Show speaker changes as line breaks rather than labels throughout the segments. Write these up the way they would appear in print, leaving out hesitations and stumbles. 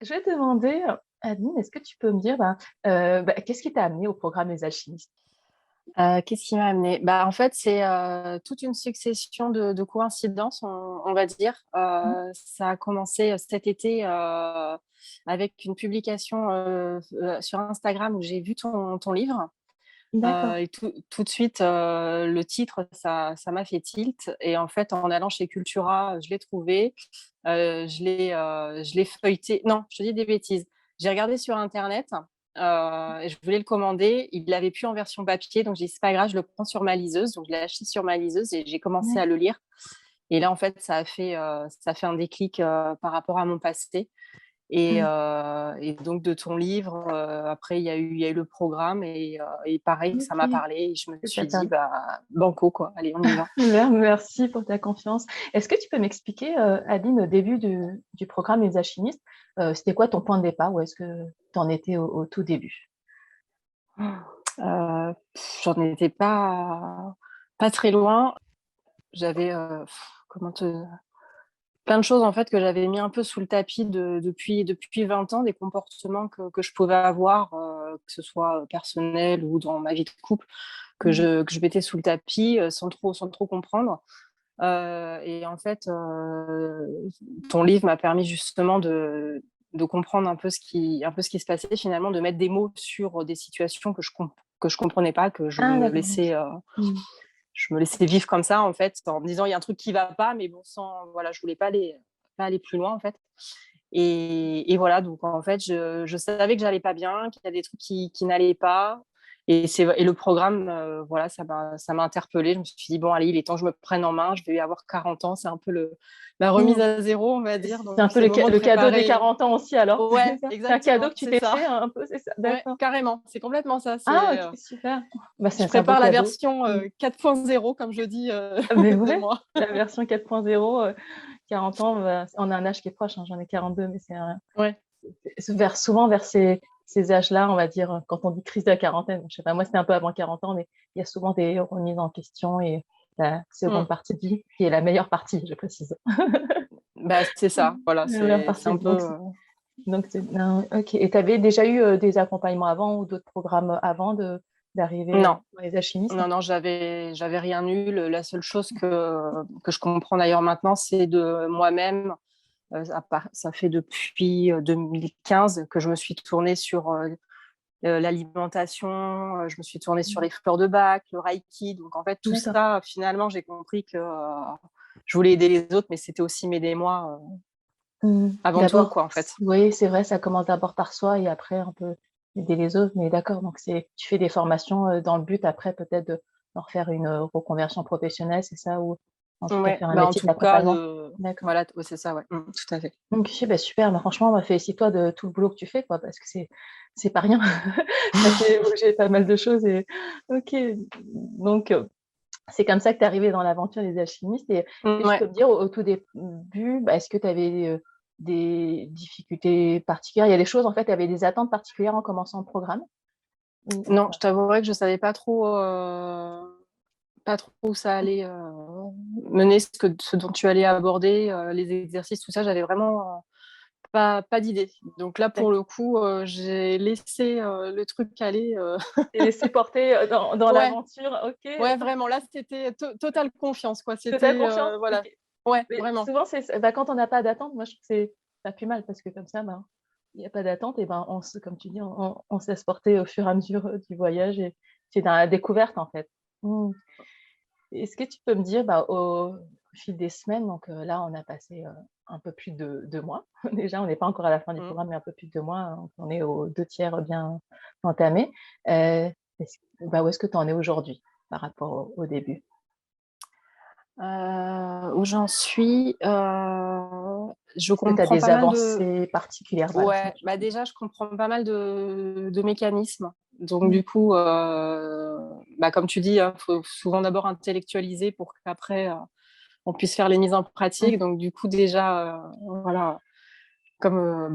Je vais te demander, Adeline, est-ce que tu peux me dire, qu'est-ce qui t'a amené au programme Les Alchimistes?
Qu'est-ce qui m'a amenée? Bah, en fait, c'est, toute une succession de coïncidences, on va dire.
Mmh.
Ça a commencé, cet été, avec une publication, sur Instagram où j'ai vu ton livre,
D'accord.
et tout de suite, le titre, ça m'a fait tilt et en fait, en allant chez Cultura, je l'ai trouvé, je l'ai feuilleté non, je te dis des bêtises. J'ai regardé sur internet, et je voulais le commander. Il l'avait plus en version papier, donc j'ai dit: «C'est pas grave, je le prends sur ma liseuse». Donc je l'ai acheté sur ma liseuse et j'ai commencé à
Ouais.
le lire et là, en fait, ça a fait un déclic, par rapport à mon passé et
Mmh.
donc de ton livre, après il y a eu le programme et pareil, ça m'a
OK.
parlé et je me
Ça
suis
t'a
dit: «Bah, banco quoi, allez on y va».
Merci pour ta confiance. Est-ce que tu peux m'expliquer, Adeline, au début du programme Les Alchimistes, c'était quoi ton point de départ? Où est-ce que tu en étais au tout début?
J'en étais pas très loin. J'avais, comment te plein de choses en fait que j'avais mis un peu sous le tapis depuis 20 ans, des comportements que je pouvais avoir, que ce soit, personnel ou dans ma vie de couple,
Mmh.
que je mettais sous le tapis, sans trop comprendre. Et en fait, ton livre m'a permis justement de comprendre un peu ce qui se passait finalement, de mettre des mots sur des situations que je comprenais pas, que
Ah d'accord, OK. Mmh.
je me laissais vivre comme ça en fait, en me disant: «Il y a un truc qui va pas», mais bon sans voilà, je voulais pas aller plus loin en fait. Et voilà, donc en fait, je savais que j'allais pas bien, qu'il y a des trucs qui n'allaient pas et le programme, voilà, ça m'a interpellée. Je me suis dit: «Bon allez, il est temps que je me prenne en main, je vais avoir 40 ans». C'est un peu le la remise
Mmh.
à zéro, on va dire,
C'est
donc
un peu
c'est le moment de
le cadeau des
préparer
40 ans aussi alors?
ouais,
C'est ça? C'est un cadeau
exactement,
que tu
c'est
t'es
ça.
fait un peu, c'est ça?
Ouais,
D'accord.
carrément, c'est complètement ça.
Ah
C'est,
OK, super. Bah,
je
c'est un beau
prépare la
cadeau.
version,
Mmh.
4.0 comme je dis,
Mais
de
ouais,
moi.
la version 4.0, 40 ans, bah, on a un âge qui est proche, hein, j'en ai 42, mais
Ouais.
c'est souvent vers ces âges-là, on va dire, quand on dit crise de la quarantaine, je sais pas, moi c'était un peu avant 40 ans, mais il y a souvent des remises en question et la seconde
Mmh.
partie de vie qui est la meilleure partie, je précise.
Bah, c'est ça, voilà,
La meilleure
c'est
partie,
un peu,
donc c'est non, OK, et tu avais déjà eu, des accompagnements avant ou d'autres programmes avant d'arriver,
non.
dans les alchimistes?
Non, non, j'avais rien eu. La seule chose que je comprends d'ailleurs maintenant, c'est de moi-même. Ça fait depuis 2015 que je me suis tournée sur l'alimentation, je me suis tournée sur
Mmh.
les fleurs de bac, le reiki. Donc en fait, tout
D'accord.
ça, finalement, j'ai compris que je voulais aider les autres, mais c'était aussi m'aider moi
Mmh.
avant tout,
D'abord,
quoi, en fait.
oui, c'est vrai, ça commence d'abord par soi et après on peut aider les autres, mais d'accord, donc tu fais des formations, dans le but après peut-être d'en refaire une, reconversion professionnelle, c'est ça? Ou en tout cas
Ouais,
faire un
bah en
métier
tout cas,
d'accompagnant? D'accord.
voilà, ouais, c'est ça, ouais, tout à fait.
OK, bah, super, bah, franchement, bah, félicite-toi de tout le boulot que tu fais, quoi, parce que c'est pas rien. Ça fait bouger pas mal de choses et OK, donc c'est comme ça que tu es arrivée dans l'aventure des alchimistes, et est-ce que tu
Ouais.
peux me dire au tout début, bah, est-ce que tu avais, des difficultés particulières? Il y a des choses en fait, tu avais des attentes particulières en commençant le programme? Ou
Non,
pas?
je t'avouerai que je savais pas trop où ça allait, mener, ce dont tu allais aborder, les exercices, tout ça, j'avais vraiment, pas d'idée. Donc là, pour
D'accord.
le coup, j'ai laissé, le truc aller,
Tu t'es laissée porter, dans
ouais,
l'aventure, OK.
ouais, vraiment, là, c'était totale confiance, quoi.
Tu as
C'était,
confiance?
voilà.
OK.
Ouais,
Mais
vraiment.
souvent bah, quand on n'a pas d'attente, moi je trouve que c'est pas plus mal parce que comme ça, ben, il y a pas d'attente et ben, comme tu dis, on se laisse porter au fur et à mesure, du voyage, et c'est dans la découverte, en fait. Mmh. Est-ce que tu peux me dire, bah, au fil des semaines, donc là, on a passé, un peu plus de 2 mois. Déjà, on n'est pas encore à la fin du
Mmh.
programme, mais un peu plus de 2 mois, donc on est aux 2 tiers bien entamés. Heu, où est-ce que tu en es aujourd'hui par rapport au début?
Où j'en suis, je
Est-ce que tu as
comprends
des
pas mal de
avancées particulières? Voilà, c'est
ouais, bah, déjà, je comprends pas mal de mécanismes. Donc
mmh,
du coup, bah, comme tu dis, hein, faut souvent d'abord intellectualiser pour qu'après, on puisse faire les mises en pratique.
mmh,
Donc du coup, déjà, voilà, comme,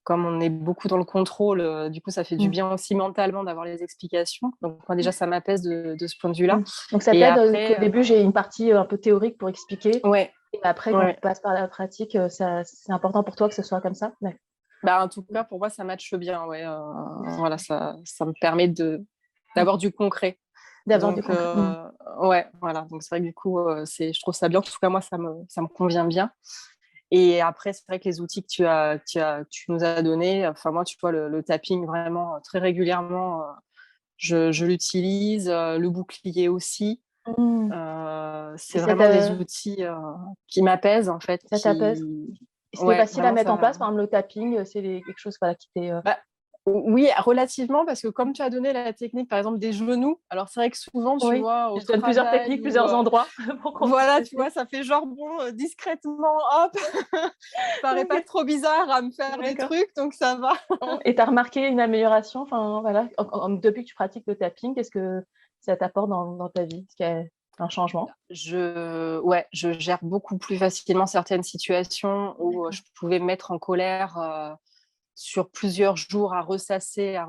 comme on est beaucoup dans le contrôle, du coup, ça fait du
mmh,
bien aussi mentalement d'avoir les explications. Donc moi, déjà, ça m'apaise de ce point de vue-là
mmh. Donc ça
et
t'aide,
après,
qu'au début, j'ai une partie, un peu théorique pour expliquer,
ouais,
et après quand
ouais.
tu passes par la pratique, ça c'est important pour toi que ce soit comme ça?
Bah, en tout cas, pour moi, ça matche bien. Ouais, voilà, ça me permet d'avoir du concret.
D'avoir du
Donc,
concret.
ouais, voilà. Donc, c'est vrai que du coup, je trouve ça bien. En tout cas, moi, ça me convient bien. Et après, c'est vrai que les outils tu nous as donnés, enfin, moi, tu vois, le tapping, vraiment, très régulièrement, je l'utilise. Le bouclier aussi.
Mmh. Et
C'est vraiment des outils qui m'apaisent, en fait.
ça t'apaise? Et c'était
Ouais,
facile à
vraiment,
mettre en
ça.
place, par exemple, le tapping, c'est quelque chose voilà, qui t'est.
Bah, oui, relativement, parce que comme tu as donné la technique, par exemple, des genoux, alors c'est vrai que souvent, tu
Oui,
vois, au
je donne plusieurs
travail
techniques,
ou
plusieurs endroits pour qu'on puisse
voilà, tu
tester.
vois, ça fait genre, bon, discrètement, hop, je parais pas
OK,
trop bizarre à me faire des
d'accord.
trucs, donc ça va.
Et tu as remarqué une amélioration, enfin, voilà, depuis que tu pratiques le tapping, qu'est-ce que ça t'apporte dans ta vie? Est-ce qu'il y a un changement?
Ouais, je gère beaucoup plus facilement certaines situations où
D'accord.
je pouvais me mettre en colère sur plusieurs jours à
Ah oui,
ressasser
à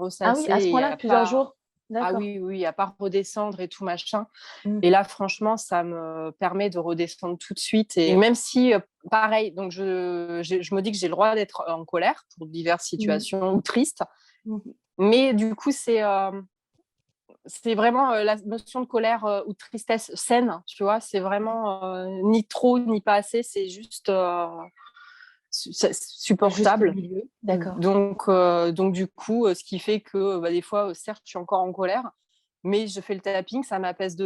ce
et
point-là,
à
plusieurs
pas.
jours?
Ah
D'accord.
oui, oui, à pas redescendre et tout machin.
Mmh.
Et là, franchement, ça me permet de redescendre tout de suite. Et même si, pareil, donc je me dis que j'ai le droit d'être en colère pour diverses
Mmh.
situations ou tristes.
Mmh.
Mais du coup, c'est vraiment la notion de colère ou de tristesse saine, tu vois. C'est vraiment ni trop ni pas assez. C'est juste
Le juste
supportable.
milieu, d'accord.
Donc du coup, ce qui fait que bah, des fois, certes, je suis encore en colère, mais je fais le tapping, ça m'apaise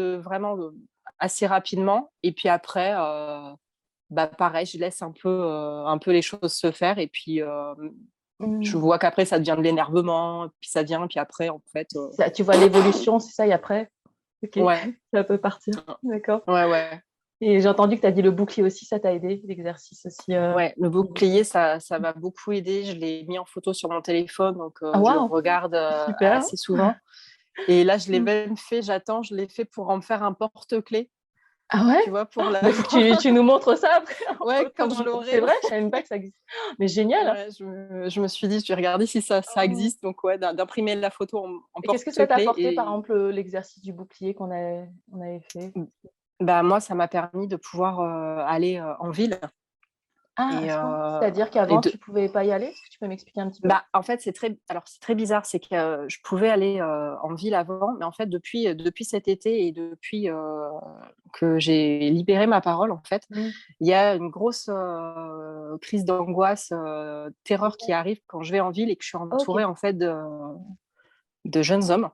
assez rapidement. Et puis après, bah, pareil, je laisse un peu les choses se faire. Et puis, je
Mmh.
vois qu'après, ça devient de l'énervement, puis ça vient, puis après, en fait,
Ça, tu vois l'évolution, c'est ça? Et après, OK,
ouais,
ça peut partir. D'accord.
ouais, ouais.
Et j'ai entendu que tu as dit le bouclier aussi, ça t'a aidé, l'exercice aussi,
Ouais, le
au niveau.
bouclier, ça m'a beaucoup aidé. Je l'ai mis en photo sur mon téléphone, donc
Ah
je le
waouh!
regarde
Super.
assez souvent. Et là, je l'ai
Mmh.
même fait, je l'ai fait pour en faire un porte-clés,
Ah ouais?
tu vois, pour
Bah, il faut que tu nous montres ça après en
ouais,
photo
quand
dans
je
le c'est
l'aurai.
vrai? Je savais même pas que ça existait. Mais génial!
Ouais, je me suis dit: «Je vais regarder si ça
Mmh.
existe», donc ouais, d'imprimer la photo en
Et qu'est-ce que ça t'a
porte-clés.
apporté, par
Et
exemple, l'exercice du bouclier on avait fait?
bah, moi, ça m'a permis de pouvoir, aller, en ville
Ah, à
et
ce point?
heu
C'est-à-dire
et
qu'avant
de
tu pouvais pas y aller? Est-ce que tu peux m'expliquer un petit peu?
bah, en fait, c'est très bizarre, c'est que, je pouvais aller, en ville avant, mais en fait, depuis cet été et depuis, que j'ai libéré ma parole, en fait,
Mmh.
il y a une grosse, crise d'angoisse, terreur qui
Génial.
arrive quand je vais en ville et que je suis entourée,
OK,
en fait, de jeunes hommes.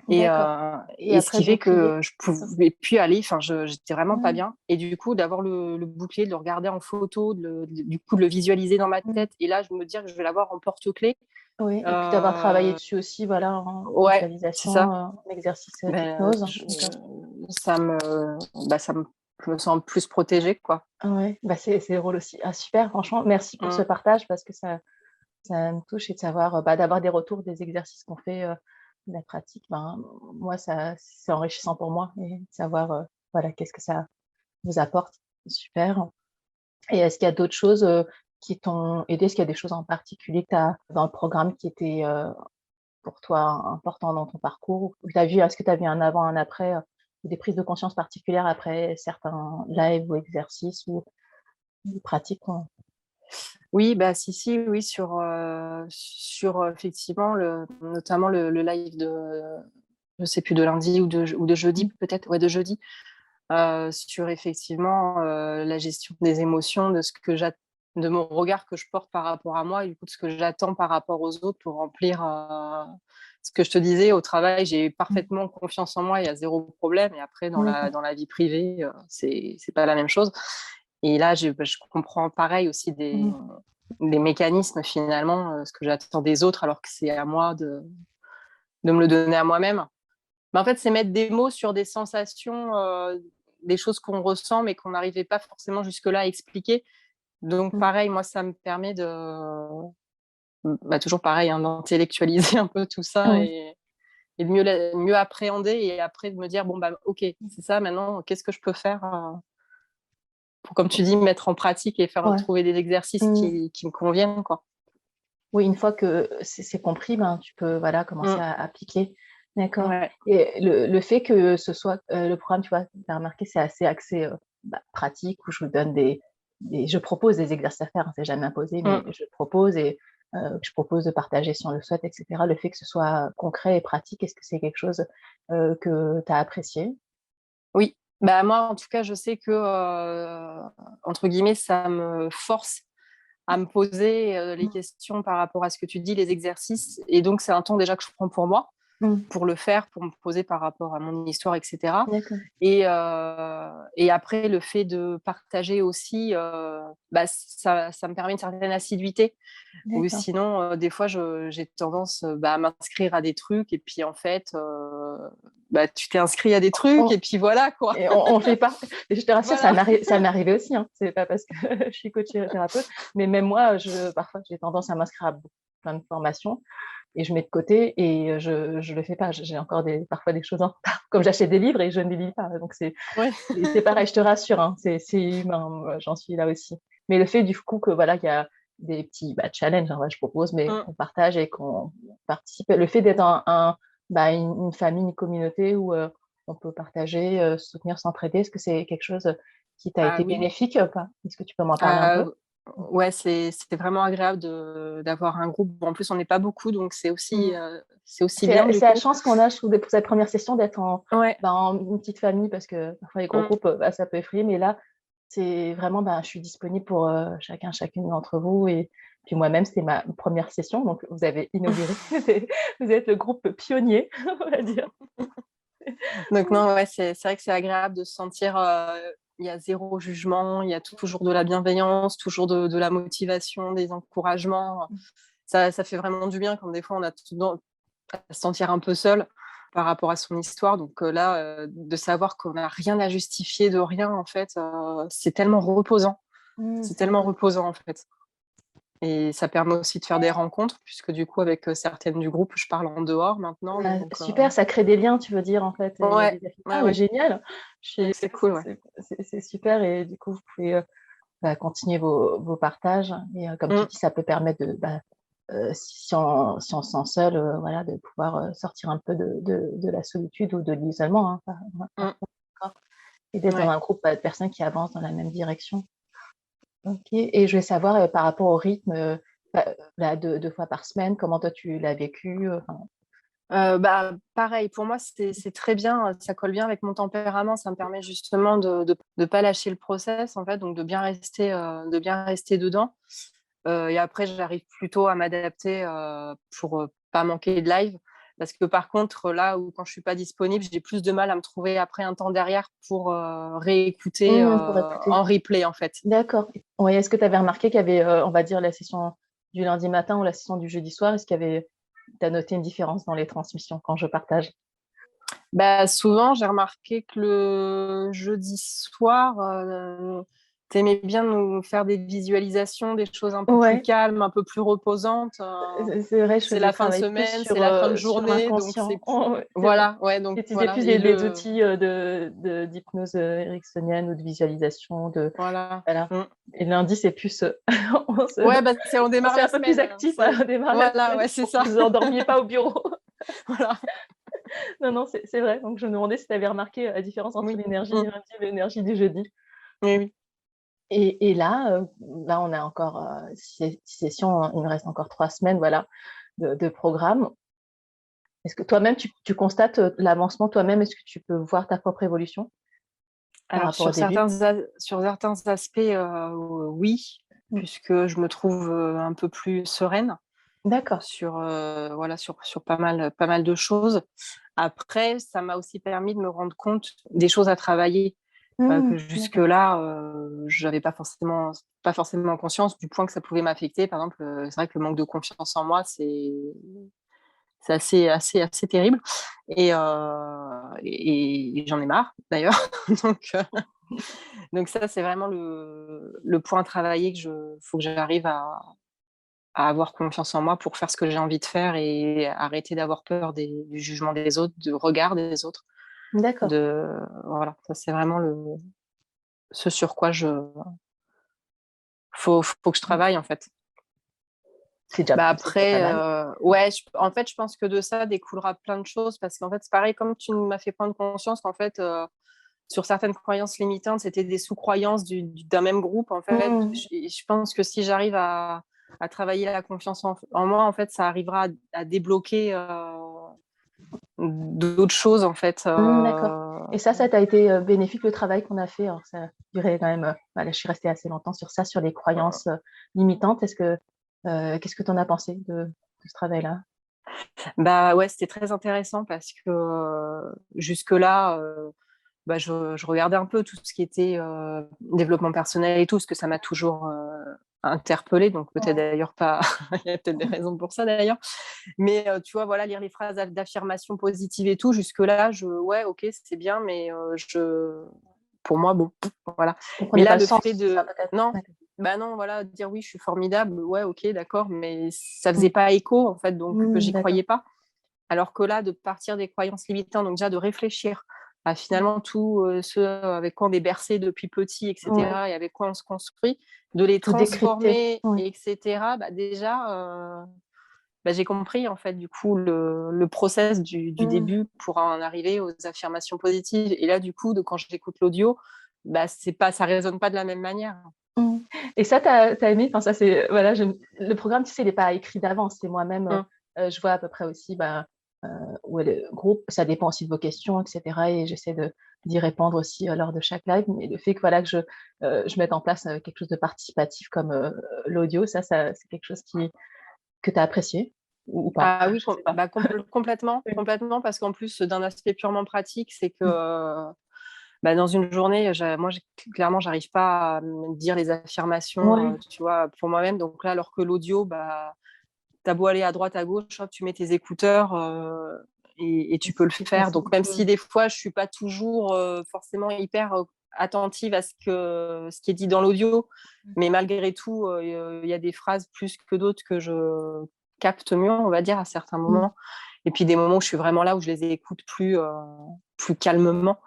Et,
d'accord. Et
ce
après
qui
le
fait
bouclier?
que je pouvais plus aller, enfin, j'étais vraiment pas
Mmh.
bien. Et du coup, d'avoir le bouclier, de le regarder en photo, du coup, de le visualiser dans ma
Mmh.
tête, et là, je me dire que je vais l'avoir en porte-clés.
Oui, et puis d'avoir travaillé
Euh,
dessus aussi, voilà, en
ouais, c'est
visualisation,
ça.
en exercice,
Ben,
d'hypnose. D'accord.
ça me, bah, je me sens plus protégée, quoi.
Ah ouais, bah, c'est drôle aussi. Ah super, franchement, merci pour ce
Mm.
partage parce que ça me touche et de savoir, bah, d'avoir des retours des exercices qu'on fait, de la pratique, ben, moi ça c'est enrichissant pour moi et de savoir, voilà, qu'est-ce que ça vous apporte. Super. Et est-ce qu'il y a d'autres choses, qui t'ont aidé? Est-ce qu'il y a des choses en particulier que tu as dans le programme qui étaient, pour toi importants dans ton parcours? Ou tu as vu est-ce que tu as vu un avant, un après, ou des prises de conscience particulières après certains lives ou exercices ou pratiques qu'on.
Oui, bah, si, si, oui, effectivement, notamment le live je sais plus, de lundi ou de jeudi,
Mmh.
peut-être, ouais, de jeudi, sur effectivement, la gestion des émotions, de mon regard que je porte par rapport à moi, et du coup de ce que j'attends par rapport aux autres pour remplir, ce que je te disais au travail, j'ai
Mmh.
parfaitement confiance en moi, il y a zéro problème, et après
D'accord.
dans la vie privée, c'est pas la même chose. Et là, je comprends pareil aussi
Mmh.
des mécanismes finalement, ce que j'attends des autres alors que c'est à moi de me le donner à moi-même. Mais en fait, c'est mettre des mots sur des sensations, des choses qu'on ressent mais qu'on n'arrivait pas forcément jusque-là à expliquer. Donc
Mmh.
pareil, moi, ça me permet bah, toujours pareil, hein, d'intellectualiser un peu tout ça,
Oui.
et de mieux appréhender, et après de me dire: «Bon, bah, OK, c'est ça maintenant, qu'est-ce que je peux faire, pour, comme tu dis, mettre en pratique et
Ouais.
trouver des exercices
Mmh.
qui me conviennent, quoi».
Oui, une fois que c'est compris, ben, tu peux, voilà, commencer
Mmh.
à appliquer. D'accord.
Ouais.
Et le fait que ce soit, le programme, tu vois, tu as remarqué, c'est assez axé, bah, pratique où je vous donne je propose des exercices à faire, hein, c'est jamais imposé, mais
Mmh.
je propose et que je propose de partager si on le souhaite, etc. Le fait que ce soit concret et pratique, est-ce que c'est quelque chose que tu as apprécié?
Oui, bah, moi, en tout cas, je sais que, entre guillemets, ça me force à me poser, les
Mmh.
questions par rapport à ce que tu dis, les exercices et donc c'est un temps déjà que je prends pour moi,
Mmh.
pour le faire, pour me poser par rapport à mon histoire et cetera
D'accord,
et après le fait de partager aussi, bah, ça me permet une certaine assiduité. Ou
d'accord.
sinon, des fois, j'ai tendance, bah, à m'inscrire à des trucs et puis en fait, bah, tu t'es inscrit à des trucs
On
et puis voilà quoi.
Et on fait pas et je te rassure,
Voilà.
ça m'est arrivé aussi, hein. C'est pas parce que je suis coach thérapeute, mais même moi, parfois, j'ai tendance à m'inscrire à plein de formations et je mets de côté et je le fais pas. J'ai encore parfois des choses en retard, comme j'achète des livres et je ne les lis pas. Donc
Ouais.
c'est pareil, je te rassure, hein, c'est humain, j'en suis là aussi. Mais le fait du coup que voilà, il y a des petits, challenges, hein, ouais, je propose, mais
Mmh.
qu'on partage et qu'on participe. Le fait d'être une famille, une communauté où, on peut partager, se soutenir, s'entraider, est-ce que c'est quelque chose, qui t'a
Ah
été
oui.
bénéfique, ou pas? Est-ce que tu peux m'en parler un
Ah,
peu?
ouais, c'était vraiment agréable d'avoir un groupe. En plus, on n'est pas beaucoup, donc
Mmh.
c'est aussi bien du
C'est la
coup.
chance qu'on a, je trouve, pour cette première session d'être
Ouais.
en une petite famille parce que parfois les gros
Mmh.
groupes, ça peut effrayer, mais là, c'est vraiment, je suis disponible pour, chacune d'entre vous et puis moi-même, c'était ma première session, donc vous avez inauguré. Vous êtes le groupe pionnier, on va dire.
Donc non, ouais, c'est vrai que c'est agréable de se sentir, il y a zéro jugement, il y a toujours de la bienveillance, toujours de la motivation, des encouragements. Ça fait vraiment du bien quand des fois on a tout à se sentir un peu seul par rapport à son histoire. Donc là, de savoir qu'on n'a rien à justifier de rien, en fait, c'est tellement reposant.
Mmh,
C'est
c'est
tellement
important.
reposant, en fait. Et ça permet aussi de faire des rencontres, puisque du coup, avec certaines du groupe, je parle en dehors maintenant. Donc,
Super, ça crée des liens, tu veux dire, en fait, il y a
ouais,
des affinités.
ouais,
Ah, mais
ouais.
génial! Je suis
Donc c'est cool, ouais.
c'est super et du coup, vous pouvez, continuer vos partages et comme tu
Mm,
dis, ça peut permettre si on se sent seul, voilà, de pouvoir, sortir un peu de la solitude ou de l'isolement, hein,
mm,
et d'être dans
ouais.
un groupe, de personnes qui avancent dans la même direction. OK et je voulais savoir, par rapport au rythme, 2 fois par semaine, comment toi tu l'as vécu, enfin?
Bah, pareil, pour moi, c'est très bien, ça colle bien avec mon tempérament. Ça me permet justement de pas lâcher le process, en fait, donc de bien rester dedans. Et après, j'arrive plutôt à m'adapter, pour, pas manquer de live. Parce que par contre, là où quand je suis pas disponible, j'ai plus de mal à me trouver après un temps derrière pour, réécouter,
Pour écouter.
en replay, en fait.
D'accord. Oui, est-ce que tu avais remarqué qu'il y avait, on va dire la session du lundi matin ou la session du jeudi soir? Est-ce qu'il y avait tu as noté une différence dans les transmissions quand je partage?
Bah, souvent, j'ai remarqué que le jeudi soir, tu aimais bien nous faire des visualisations, des choses un peu plus
Ouais,
calmes, un peu plus reposantes,
c'est vrai, je
c'est
faisais
la fin de
travailler plus
semaine, c'est la fin de
sur
journée, donc c'est
l'inconscient.
plus
Oh, ouais, c'est vrai.
voilà, ouais, donc
J'utilisais
voilà
plus
et
des
le
outils, d'hypnose, ericksonienne ou de visualisation,
voilà.
voilà.
Mmh.
Et lundi, c'est plus, on se
Ouais, bah, on
on
démarre
se fait
la
un peu plus
semaine,
actif,
c'est
voilà, on démarre la
voilà,
semaine
ouais, c'est
pour que
ça,
vous endormiez pas au bureau.
voilà.
Non, non, c'est vrai, donc je me demandais si tu avais remarqué, la différence entre
Oui.
l'énergie du
Mmh.
lundi et l'énergie du jeudi?
Oui, oui.
Et là, on a encore, 6 sessions, hein, il me reste encore 3 semaines, voilà, de programme. Est-ce que toi-même, tu constates, l'avancement toi-même? Est-ce que tu peux voir ta propre évolution par
Alors
rapport au début?
sur certains aspects, oui,
Mmh.
puisque je me trouve, un peu plus sereine.
D'accord.
Sur, voilà, sur pas mal de choses. Après, ça m'a aussi permis de me rendre compte des choses à travailler,
Mmh,
que
d'accord.
jusque-là, j'avais pas forcément conscience du point que ça pouvait m'affecter. Par exemple, c'est vrai que le manque de confiance en moi, c'est assez terrible et j'en ai marre d'ailleurs. Donc donc ça, c'est vraiment le point à travailler que je faut que j'arrive à avoir confiance en moi pour faire ce que j'ai envie de faire et arrêter d'avoir peur du jugement des autres, du regard des autres.
D'accord.
Voilà, ça c'est vraiment ce sur quoi faut que je
Mmh.
travaille en fait. Bah
C'est déjà pas
après,
mal.
ouais, en fait, je pense que de ça découlera plein de choses parce qu'en fait, c'est pareil, comme tu m'as fait prendre conscience qu'en fait, sur certaines croyances limitantes, c'était des sous-croyances d'un même groupe en fait.
Mmh.
Je pense que si j'arrive à travailler la confiance en moi, en fait, ça arrivera à débloquer d'autres choses, en fait.
D'accord. Et ça t'a été bénéfique, le travail qu'on a fait. Alors, ça a duré quand même, voilà, je suis restée assez longtemps sur ça, sur les croyances limitantes. Qu'est-ce que tu en as pensé de ce travail-là?
Bah ouais, c'était très intéressant parce que jusque-là, bah, je regardais un peu tout ce qui était développement personnel et tout, parce que ça m'a toujours interpellée, donc peut-être d'ailleurs pas, il y a peut-être des raisons pour ça d'ailleurs, mais tu vois, voilà, lire les phrases d'affirmation positive et tout, jusque-là, ouais, ok, c'est bien, mais pour moi, bon, voilà.
On
Mais
comprenait
là,
pas le
le
sens,
fait
c'est ça
de,
peut-être?
non,
Ouais.
bah non, voilà, dire oui, je suis formidable, ouais, ok, d'accord, mais ça faisait pas écho, en fait, donc j'y
D'accord.
croyais pas. Alors que là, de partir des croyances limitantes, donc déjà de réfléchir à finalement tout ce avec quoi on est bercé depuis petit,
Ouais.
etc., et avec quoi on se construit, de les
Tout décrypter.
transformer,
Ouais.
etc., bah déjà, bah, j'ai compris en fait du coup le process du début pour en arriver aux affirmations positives. Et là, du coup, quand j'écoute l'audio, bah, ça résonne pas de la même manière.
Mmh. Et ça, t'as aimé? Enfin, ça, c'est voilà, le programme, tu sais, il est pas écrit d'avance. C'est moi-même,
Mmh.
je vois à peu près aussi, bah, où est le groupe. Ça dépend aussi de vos questions, et cetera, et j'essaie d'y répondre aussi, lors de chaque live. Mais le fait que, voilà, que je mette en place, quelque chose de participatif comme, l'audio, ça, c'est quelque chose que tu as apprécié ou pas?
Ah oui,
Je sais pas.
bah, complètement,
Oui.
complètement, parce qu'en plus, d'un aspect purement pratique, c'est que bah, dans une journée, moi, clairement, j'arrive pas à me dire les affirmations,
Ouais.
tu vois, pour moi-même. Donc là, alors que l'audio, bah, tu as beau aller à droite, à gauche, hop, tu mets tes écouteurs et
Et
tu peux le
c'est plus
faire.
facile.
Donc même si des fois, je suis pas toujours forcément hyper attentive à ce qui est dit dans l'audio, mais malgré tout, il y a des phrases plus que d'autres que je capte mieux, on va dire, à certains
Mmh.
moments. Et puis des moments où je suis vraiment là, où je les écoute plus calmement.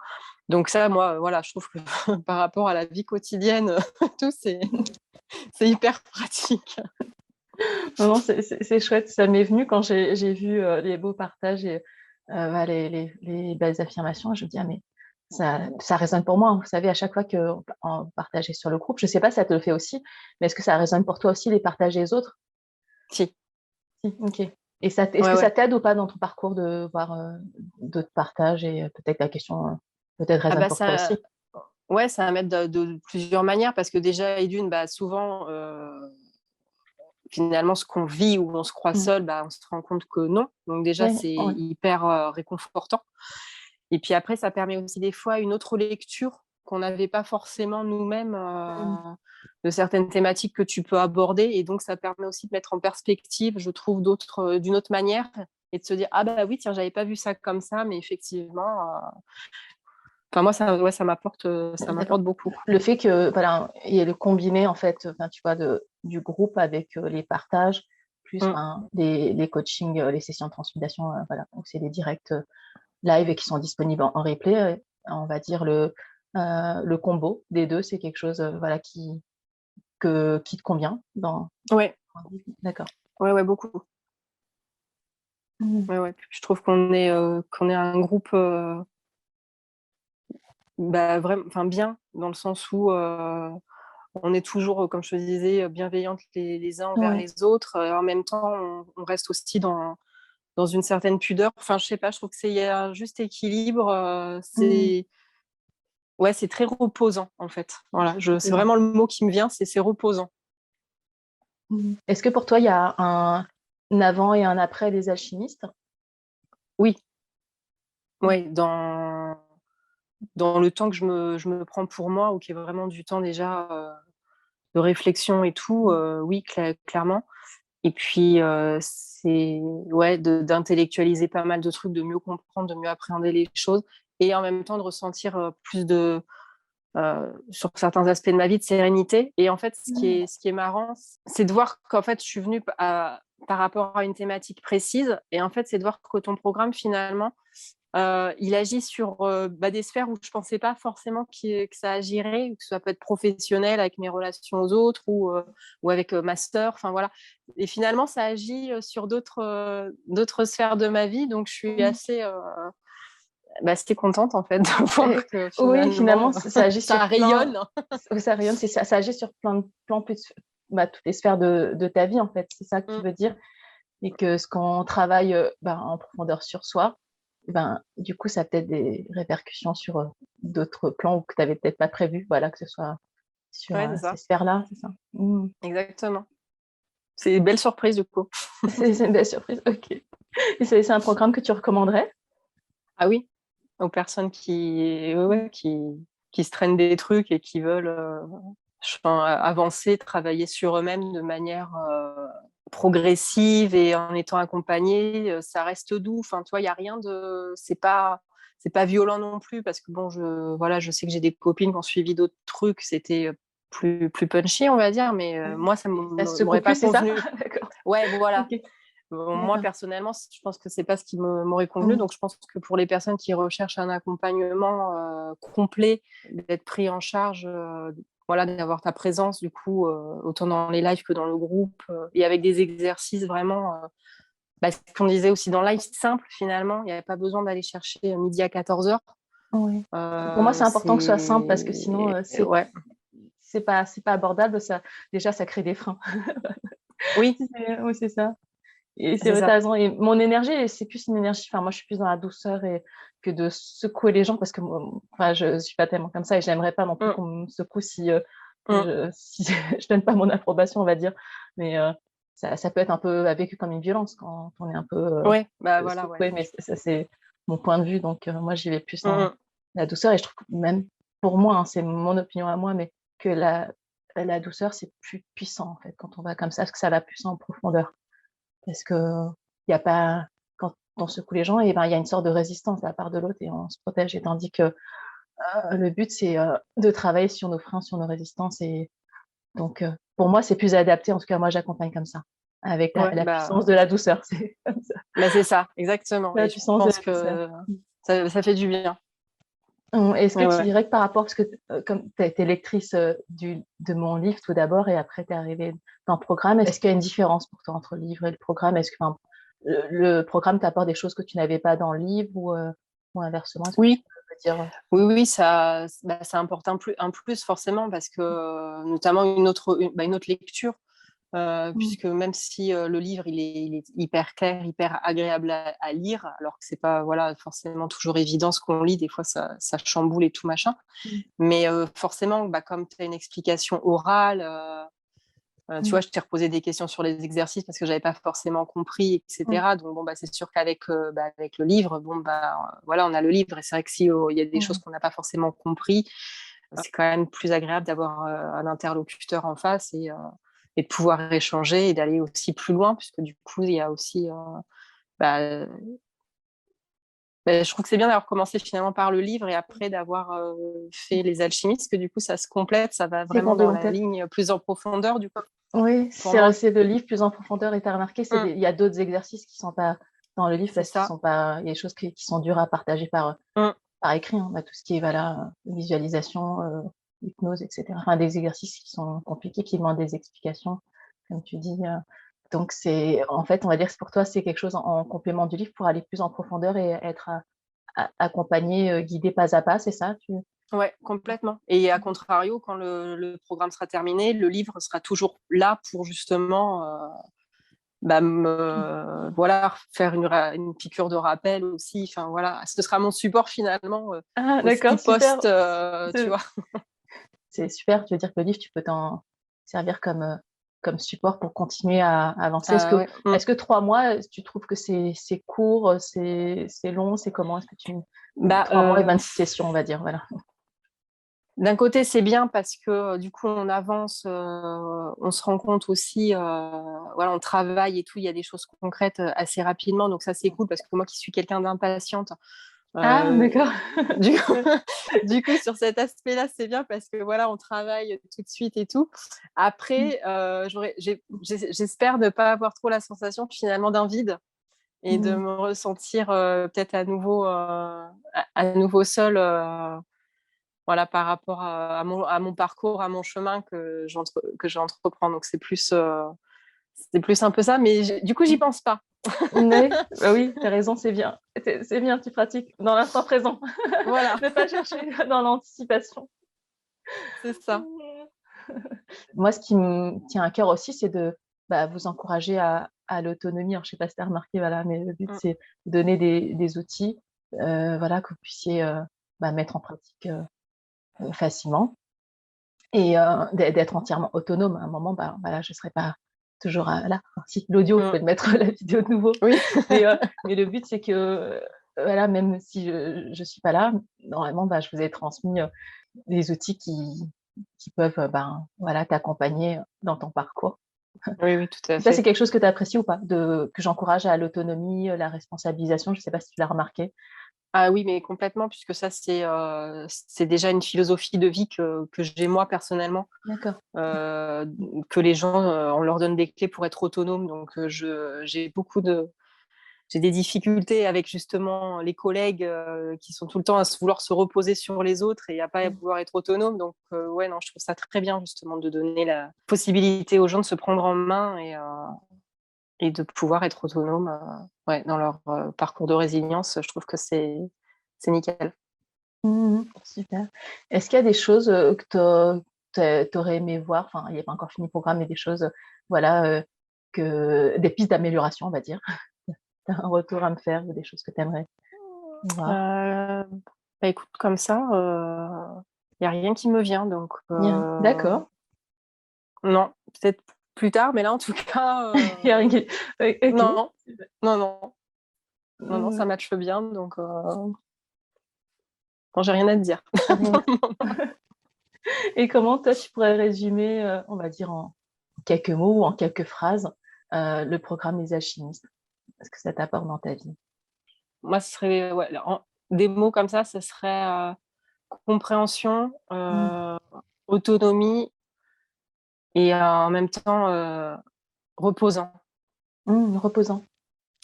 Donc ça, moi, voilà, je trouve que par rapport à la vie quotidienne, tout, c'est hyper pratique.
Non, non, c'est chouette. Ça m'est venu quand j'ai vu, les beaux partages et bah, les belles affirmations. Je me dis: «Ah mais ça résonne pour moi», hein. Vous savez, à chaque fois qu'on partageait sur le groupe, je sais pas si ça te le fait aussi, mais est-ce que ça résonne pour toi aussi, les partages des autres?
Si,
Si, OK. Et est-ce
ouais,
que ça
ouais.
t'aide ou pas dans ton parcours de voir, d'autres partages et peut-être la question, peut-être
Ah
résonne
bah
pour toi
ça
aussi?
ouais, ça va m'aide de plusieurs manières parce que déjà et d'une, bah, souvent, finalement, ce qu'on vit ou on se croit
Mmh.
seul, bah, on se rend compte que non. Donc déjà,
Ouais,
c'est
ouais.
hyper, réconfortant. Et puis après, ça permet aussi des fois une autre lecture qu'on n'avait pas forcément nous-mêmes,
Mmh.
de certaines thématiques que tu peux aborder, et donc ça permet aussi de mettre en perspective, je trouve, d'une autre manière, et de se dire: «Ah bah oui, tiens, j'avais pas vu ça comme ça, mais effectivement», enfin moi ça, ouais, ça
D'accord.
m'apporte beaucoup.
Le fait que, voilà, il y ait le combiné, en fait, enfin, tu vois, du groupe avec, les partages, plus,
Mmh.
ben, les coachings, les sessions de transmutation, voilà, donc c'est des directs, live et qui sont disponibles en replay, on va dire le combo des 2, c'est quelque chose, voilà, qui te convient
Ouais,
d'accord.
ouais, ouais, beaucoup.
Mmh.
Ouais, ouais. Je trouve qu'on est un groupe, bah, enfin bien, dans le sens où, on est toujours, comme je te disais, bienveillantes les uns envers
Ouais.
les autres, en même temps, on reste aussi dans une certaine pudeur. Enfin, je sais pas, je trouve que il y a un juste équilibre,
Mmh.
ouais, c'est très reposant, en fait. Voilà, c'est
Reposant.
vraiment le mot qui me vient, c'est reposant.
Mmh. Est-ce que pour toi, il y a un avant et un après les alchimistes?
Oui,
Mmh.
ouais, dans le temps que je me prends pour moi, ou qui est vraiment du temps déjà, de réflexion et tout,
Mmh.
oui, clairement. Et puis, c'est ouais, d'intellectualiser pas mal de trucs, de mieux comprendre, de mieux appréhender les choses, et en même temps de ressentir, plus sur certains aspects de ma vie, de sérénité. Et en fait,
Mmh.
ce qui est marrant, c'est de voir qu'en fait, je suis venue par rapport à une thématique précise, et en fait, c'est de voir que ton programme, finalement, il agit sur, bah, des sphères où je pensais pas forcément que ça agirait, que ça peut être professionnel avec mes relations aux autres, ou avec, ma sœur, enfin voilà. Et finalement, ça agit, sur d'autres sphères de ma vie, donc je suis
Mmh.
assez, bah, assez contente en fait de voir
Et
que
oui,
finalement,
finalement, ça agit
ça
sur plein
rayonne.
ça rayonne, c'est ça, ça agit sur plein de plans plus toutes les sphères de ta vie, en fait. C'est ça que tu
Mm.
veux dire. Et que ce qu'on travaille en profondeur sur soi, du coup, ça a peut-être des répercussions sur d'autres plans ou que tu n'avais peut-être pas prévu, voilà, que ce soit sur
Ouais, c'est
ces
ça.
sphères-là, c'est ça.
Exactement. C'est une belle surprise, du coup.
C'est une belle surprise, ok. Et c'est un programme que tu recommanderais?
Ah oui, aux personnes qui se traînent des trucs et qui veulent avancer, travailler sur eux-mêmes de manière progressive et en étant accompagnés, ça reste doux. Enfin, tu vois, il y a rien de, c'est pas violent non plus parce que bon, je sais que j'ai des copines qui ont suivi d'autres trucs, c'était plus punchy, on va dire, mais moi, ça
Ça se secoue
m'aurait pas
plus, c'est ça?
convenu.
D'accord.
Ouais, voilà.
Ok.
Bon, moi,
D'accord.
personnellement, je pense que c'est pas ce qui m'aurait convenu. Donc, je pense que pour les personnes qui recherchent un accompagnement complet, d'être pris en charge, voilà, d'avoir ta présence, du coup, autant dans les lives que dans le groupe, et avec des exercices vraiment, ce qu'on disait aussi dans live, simple finalement. Il n'y avait pas besoin d'aller chercher midi à 14h.
Oui. Pour moi, c'est important que ce soit simple parce que sinon,
Ouais.
c'est pas abordable. Déjà, ça crée des freins.
Oui,
Oui, c'est ça. Et c'est
c'est
vrai, t'as
ça.
raison. Et mon énergie, c'est plus une énergie. Enfin, moi, je suis plus dans la douceur et que de secouer les gens parce que moi, enfin, je suis pas tellement comme ça et j'aimerais pas non plus
Mm,
qu'on me secoue si
mm.
si je donne pas mon approbation, on va dire. Mais ça peut être un peu vécu comme une violence quand on est un peu
Ouais, bah voilà, ouais.
secoué. Mais ça, c'est mon point de vue. Donc, moi, j'y vais plus
Mm,
dans
mm.
la douceur et je trouve que même pour moi, hein, c'est mon opinion à moi, mais que la douceur, c'est plus puissant en fait quand on va comme ça, parce que ça va plus en profondeur. Parce que il y a pas quand on secoue les gens, et il y a une sorte de résistance de la part de l'autre et on se protège. Et tandis que le but, c'est de travailler sur nos freins, sur nos résistances. Et donc, pour moi, c'est plus adapté. En tout cas, moi, j'accompagne comme ça, avec
Ouais,
la puissance de la douceur. C'est comme ça.
c'est ça, exactement.
La
Et je
puissance de
pense
la douceur.
que ça fait du bien.
Est-ce que
Ouais,
tu
ouais.
dirais que par rapport, parce que comme tu as été lectrice de mon livre tout d'abord et après tu es arrivée dans le programme, est-ce qu'il y a une différence pour toi entre le livre et le programme? Est-ce que le programme t'apporte des choses que tu n'avais pas dans le livre ou inversement? Est-ce que tu
Oui,
peux me dire?
oui, ça importe un plus forcément parce que notamment une autre lecture,
Mm.
puisque même si le livre il est hyper clair, hyper agréable à lire, alors que c'est pas voilà forcément toujours évident ce qu'on lit, des fois ça chamboule et tout machin,
Mm.
mais forcément comme tu as une explication orale. Tu vois, je t'ai reposé des questions sur les exercices parce que j'avais pas forcément compris,
Mm.
etc. Donc bon, c'est sûr qu'avec avec le livre, voilà, on a le livre et c'est vrai que si il y a des choses
Mm.
qu'on n'a pas forcément compris, c'est quand même plus agréable d'avoir un interlocuteur en face et de pouvoir échanger et d'aller aussi plus loin puisque du coup il y a aussi bah, je trouve que c'est bien d'avoir commencé finalement par le livre et après d'avoir fait les alchimistes, que du coup ça se complète, ça va
C'est
vraiment dans la
complémentaire.
ligne plus en profondeur du coup
Oui,
pour moi.
c'est le livre plus en profondeur et tu as remarqué, il y a d'autres exercices qui sont pas dans le livre
C'est
parce qu'ils
ça.
sont pas, il y a des choses qui sont dures à partager
Mm.
par écrit, hein. Tout ce qui est voilà, visualisation, hypnose, etc. Enfin, des exercices qui sont compliqués, qui demandent des explications, comme tu dis. Donc, en fait, on va dire que pour toi, c'est quelque chose en complément du livre pour aller plus en profondeur et être accompagné, guidé pas à pas, c'est ça?
Ouais, complètement. Et à contrario, quand le programme sera terminé, le livre sera toujours là pour justement voilà, faire une piqûre de rappel aussi. Enfin, voilà, ce sera mon support finalement
Ah,
aussi
d'accord, super.
tu
C'est
vois.
c'est super. Tu veux dire que le livre, tu peux t'en servir comme support pour continuer à avancer.
Ouais.
Est-ce que 3 mois, tu trouves que c'est court, c'est long, c'est comment? Est-ce que 3 mois et 26 sessions, on va dire, voilà.
D'un côté, c'est bien parce que du coup, on avance, on se rend compte aussi, voilà, on travaille et tout, il y a des choses concrètes assez rapidement. Donc ça, c'est cool parce que moi qui suis quelqu'un d'impatiente,
Ah,
euh,
d'accord.
du, coup, du coup, sur cet aspect-là, c'est bien parce que voilà, on travaille tout de suite et tout. Après, j'espère ne pas avoir trop la sensation finalement d'un vide et de
Mm.
me ressentir peut-être à nouveau seule. Voilà, par rapport à mon parcours, à mon chemin que j'entreprends. Donc, c'est plus un peu ça. Mais du coup, j'y pense pas.
Mais, bah oui, tu as raison, c'est bien. C'est bien, tu pratiques dans l'instant présent.
Voilà,
Ne pas chercher dans l'anticipation.
c'est ça.
Moi, ce qui me tient à cœur aussi, c'est de vous encourager à l'autonomie. Alors, je sais pas si tu as remarqué, voilà, mais le but,
Mmh.
c'est de donner des outils, voilà, que vous puissiez mettre en pratique facilement et d'être entièrement autonome. À un moment, voilà, je serai pas toujours là. Enfin, si, l'audio, vous
Mmh.
pouvez le mettre la vidéo de nouveau.
Oui.
Mais le but, c'est que voilà, même si je suis pas là, normalement, je vous ai transmis les outils qui peuvent voilà, t'accompagner dans ton parcours.
Oui, oui, tout à
Ça, c'est
fait.
quelque chose que tu apprécies ou pas? Que j'encourage à l'autonomie, la responsabilisation, je sais pas si tu l'as remarqué?
Ah oui, mais complètement, puisque ça, c'est déjà une philosophie de vie que j'ai moi personnellement,
D'accord.
que les gens, on leur donne des clés pour être autonomes. Donc, j'ai des difficultés avec justement les collègues qui sont tout le temps à vouloir se reposer sur les autres et à pas
Mmh.
vouloir être autonome. Donc, ouais, non, je trouve ça très bien justement de donner la possibilité aux gens de se prendre en main et de pouvoir être autonome ouais, dans leur parcours de résilience. Je trouve que c'est nickel.
Mmh. Super. Est-ce qu'il y a des choses, que tu aurais aimé voir, enfin, il n'est pas encore fini le programme, mais des choses, voilà, des pistes d'amélioration, on va dire? Tu as un retour à me faire ou des choses que tu aimerais voir?
Écoute, comme ça, il y a rien qui me vient donc
Bien, d'accord.
non, peut-être plus tard, mais là, en tout cas,
Il y a rien qui OK.
non,
Super.
non, non, non, non, ça
Mmh.
matche bien donc non, j'ai rien à te dire.
Rien. Et comment toi, tu pourrais résumer, on va dire en quelques mots ou en quelques phrases, le programme Les Alchimistes? Qu'est-ce que ça t'apporte dans ta vie?
Moi, ce serait ouais, en des mots comme ça, ce serait, compréhension,
Mmh.
autonomie et en même temps, reposant.
Reposant.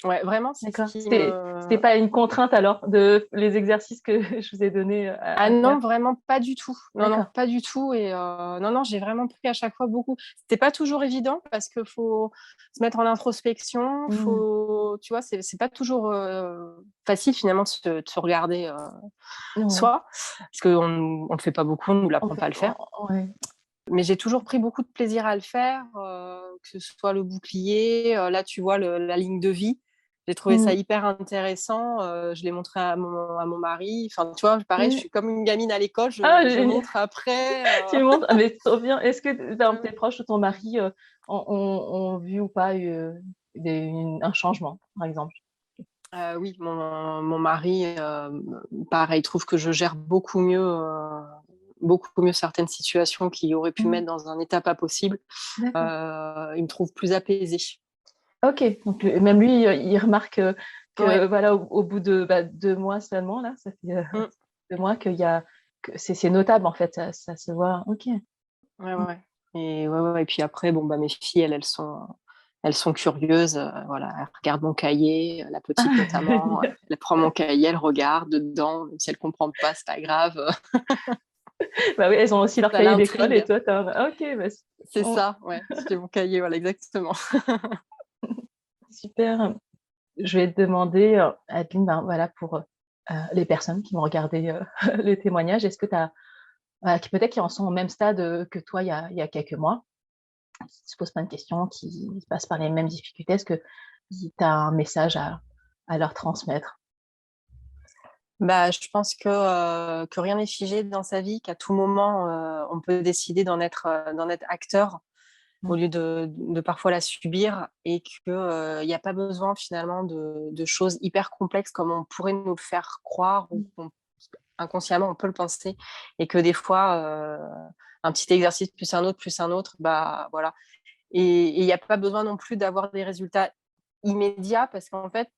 Ouais, vraiment, c'est ce
D'accord.
qui
C'était
me
pas une contrainte alors de les exercices que je vous ai donnés,
ah
à faire?
non, vraiment pas du tout. Non, non,
D'accord.
pas du tout et non, non, j'ai vraiment pris à chaque fois beaucoup. C'était pas toujours évident parce qu'il faut se mettre en introspection,
Mmh.
tu vois? C'est pas toujours, facile finalement de se regarder,
Ouais.
soi, parce qu'on le fait pas beaucoup, on nous
On
l'apprend
fait
pas à le faire.
ouais.
Mais j'ai toujours pris beaucoup de plaisir à le faire, que ce soit le bouclier, là tu vois la ligne de vie, j'ai trouvé ça
Mmh.
hyper intéressant, je l'ai montré à mon mari, enfin tu vois? Pareil, je
Mmh.
suis comme une gamine à l'école,
Ah
je
génial!
montre après,
Tu montres? Ah mais trop bien. Est-ce que par
ouais,
exemple tes
ouais.
proches ou ton mari, ont vu ou pas, un changement, par exemple?
Oui, mon mari, pareil, trouve que je gère beaucoup mieux certaines situations qui auraient pu me
Mmh.
mettre dans un état pas possible.
D'accord.
Il me trouve plus apaisée.
OK, donc même lui, il remarque, que
Ouais.
voilà, au bout de, 2 mois seulement là, ça fait,
Mmh.
2 mois qu'il y a que c'est notable en fait, ça se voit. OK.
Ouais, ouais,
Mmh.
ouais et ouais, ouais et puis après, bon, bah, mes filles, elles sont curieuses, voilà, elles regardent mon cahier, la petite
Ah
notamment,
génial.
elle prend mon cahier, elle regarde dedans, même si elle comprend pas, c'est pas grave,
Bah oui, elles ont aussi leur
ça
cahier d'école et
l'intrigue.
toi tu as OK, c
C'est
oh,
ça, ouais, j'ai mon cahier, voilà, exactement.
super. Je vais te demander, Adeline, voilà pour, les personnes qui vont regarder, le témoignage, est-ce que tu as qui peut-être qui en sont au même stade, que toi il y a quelques mois, qui se posent plein de questions, qui passent par les mêmes difficultés, est-ce que tu as un message à leur transmettre?
Bah, je pense que rien n'est figé dans sa vie, qu'à tout moment, on peut décider d'en être acteur au
Mmh.
lieu de parfois la subir et que, il y a pas besoin finalement de choses hyper complexes comme on pourrait nous le faire croire ou
Mmh.
inconsciemment on peut le penser et que des fois, un petit exercice plus un autre, bah, voilà et il y a pas besoin non plus d'avoir des résultats immédiats parce qu'en fait,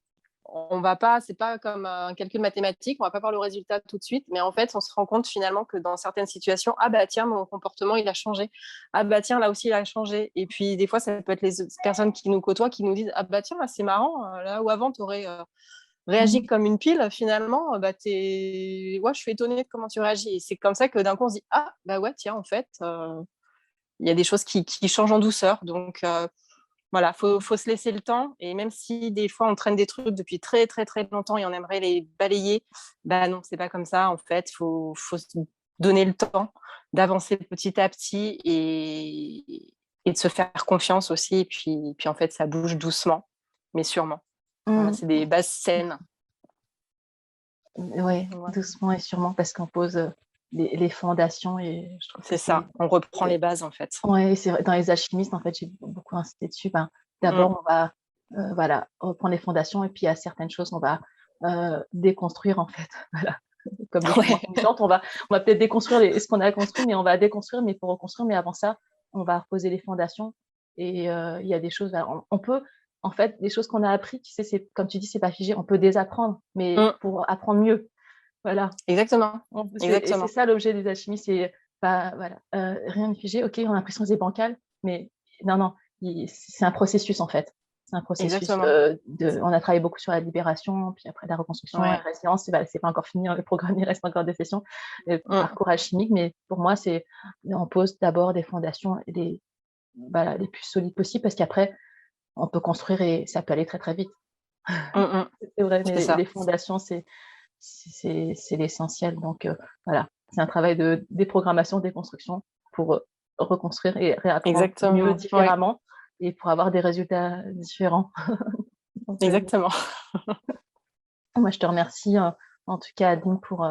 on va pas c'est pas comme un calcul mathématique, on va pas voir le résultat tout de suite, mais en fait, on se rend compte finalement que dans certaines situations, ah bah tiens, mon comportement il a changé. Ah bah tiens, là aussi il a changé. Et puis des fois, ça peut être les personnes qui nous côtoient qui nous disent ah bah tiens, là c'est marrant, là où avant tu aurais réagi
Mmh.
comme une pile, finalement, bah ouais, je suis étonnée de comment tu réagis. Et c'est comme ça que d'un coup on se dit ah bah ouais tiens en fait, il y a des choses qui changent en douceur. Donc voilà, faut se laisser le temps et même si des fois on traîne des trucs depuis très, très, très longtemps et on aimerait les balayer, bah non, c'est pas comme ça en fait. Faut donner le temps d'avancer petit à petit et de se faire confiance aussi. Et puis en fait, ça bouge doucement, mais sûrement. Voilà, c'est des bases saines.
Oui,
Voilà.
doucement et sûrement, parce qu'on pose les fondations et je trouve que
C'est ça, on reprend les bases en fait.
Ouais, c'est vrai, dans les alchimistes, en fait, j'ai beaucoup insisté dessus. D'abord, on va voilà, reprendre les fondations et puis il y a certaines choses, on va déconstruire en fait. Voilà. Comme les formations mutantes, on va peut-être déconstruire ce qu'on a construit, mais on va déconstruire, mais pour reconstruire. Mais avant ça, on va reposer les fondations. Et il y a des choses, on peut, en fait, des choses qu'on a appris, tu sais, c'est comme tu dis, c'est pas figé, on peut désapprendre, mais pour apprendre mieux. Voilà.
Exactement.
Et c'est ça l'objet des alchimies, c'est voilà, rien n'est figé. Ok, on a l'impression que c'est bancal, mais non, c'est un processus en fait. C'est un processus. On a travaillé beaucoup sur la libération, puis après la reconstruction, la résilience. C'est pas encore fini, le programme, il reste encore des sessions, le parcours alchimique, mais pour moi, on pose d'abord des fondations les plus solides possibles, parce qu'après, on peut construire et ça peut aller très très vite. C'est vrai, mais les fondations, c'est l'essentiel. Donc voilà, c'est un travail de déprogrammation, déconstruction pour reconstruire et réapprendre mieux, différemment, et pour avoir des résultats différents. Donc,
exactement.
Moi, je te remercie en tout cas, Adeline, pour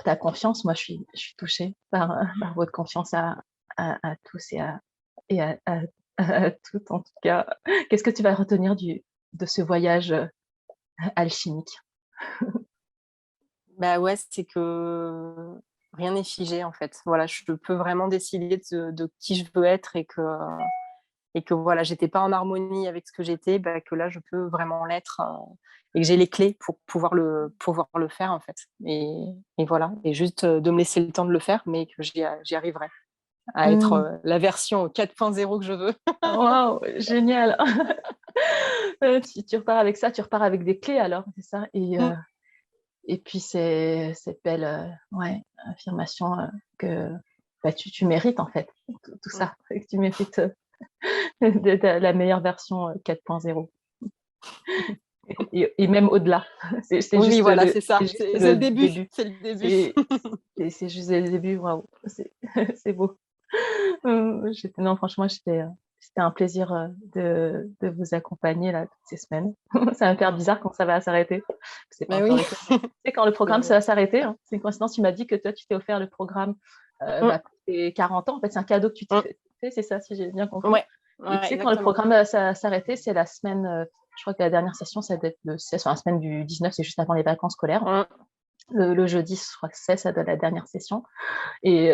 ta confiance. Moi, je suis touchée par votre confiance à tous et à toutes, en tout cas. Qu'est-ce que tu vas retenir de ce voyage alchimique?
Bah ouais, c'est que rien n'est figé en fait. Voilà, je peux vraiment décider de qui je veux être et que voilà, j'étais pas en harmonie avec ce que j'étais, que là je peux vraiment l'être et que j'ai les clés pour pouvoir le faire en fait. Et voilà, et juste de me laisser le temps de le faire, mais que j'y arriverai à être la version 4.0 que je veux.
Waouh, génial. Tu repars avec ça, tu repars avec des clés alors, c'est ça. Et puis c'est cette belle affirmation que tu mérites en fait tout ça, que tu mérites la meilleure version 4.0 et même au-delà. C'est
Oui,
juste
voilà, c'est ça.
c'est
C'est le
début.
début. C'est le début.
C'est juste le début. Waouh, c'est beau. Non, franchement, c'était un plaisir de vous accompagner là toutes ces semaines. Ça va me faire bizarre quand ça va s'arrêter. C'est pas encore été. Tu sais, quand le programme ça va s'arrêter, hein, c'est une coïncidence. Tu m'as dit que toi, tu t'es offert le programme pour tes 40 ans. En fait, c'est un cadeau que tu t'es fait, c'est ça, si j'ai bien compris.
Ouais.
Et tu sais, quand le programme va s'arrêter, c'est la semaine. Je crois que la dernière session, ça doit être la semaine du 19, c'est juste avant les vacances scolaires. Le jeudi, je crois que ça doit être la dernière session. Et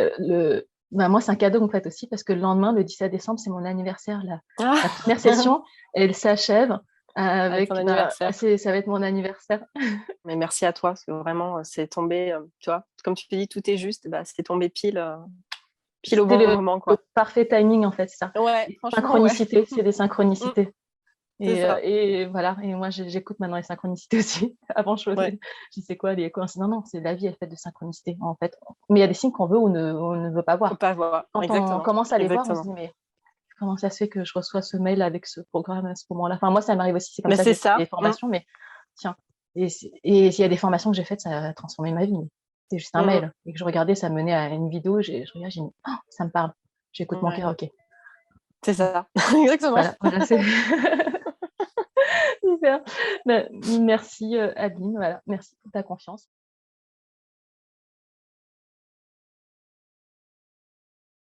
moi, c'est un cadeau que vous me faites aussi, parce que le lendemain, le 17 décembre, c'est mon anniversaire. La première session, elle s'achève avec
ton anniversaire.
Ça va être mon anniversaire.
Mais merci à toi, parce que vraiment, c'est tombé, tu vois, comme tu te dis, tout est juste, c'est tombé pile au bon moment, quoi.
Le parfait timing, en fait, c'est ça.
Ouais, franchement,
synchronicité, c'est des synchronicités.
Et
voilà, et moi j'écoute maintenant les synchronicités aussi. Avant je sais quoi, les coïncidences. Non, c'est la vie est faite de synchronicité en fait. Mais il y a des signes qu'on veut ou on ne veut pas voir. Quand on commence à les voir, on se dit mais comment ça se fait que je reçois ce mail avec ce programme à ce moment-là. Enfin moi ça m'arrive aussi, c'est comme ça que j'ai fait des formations, mais tiens. Et s'il y a des formations que j'ai faites, ça a transformé ma vie. C'est juste un mail et que je regardais, ça menait à une vidéo, je regarde, j'ai dit ça me parle. J'écoute mon cœur, ok.
C'est ça, exactement.
Voilà, c'est super. Merci Adeline, voilà. Merci pour ta confiance.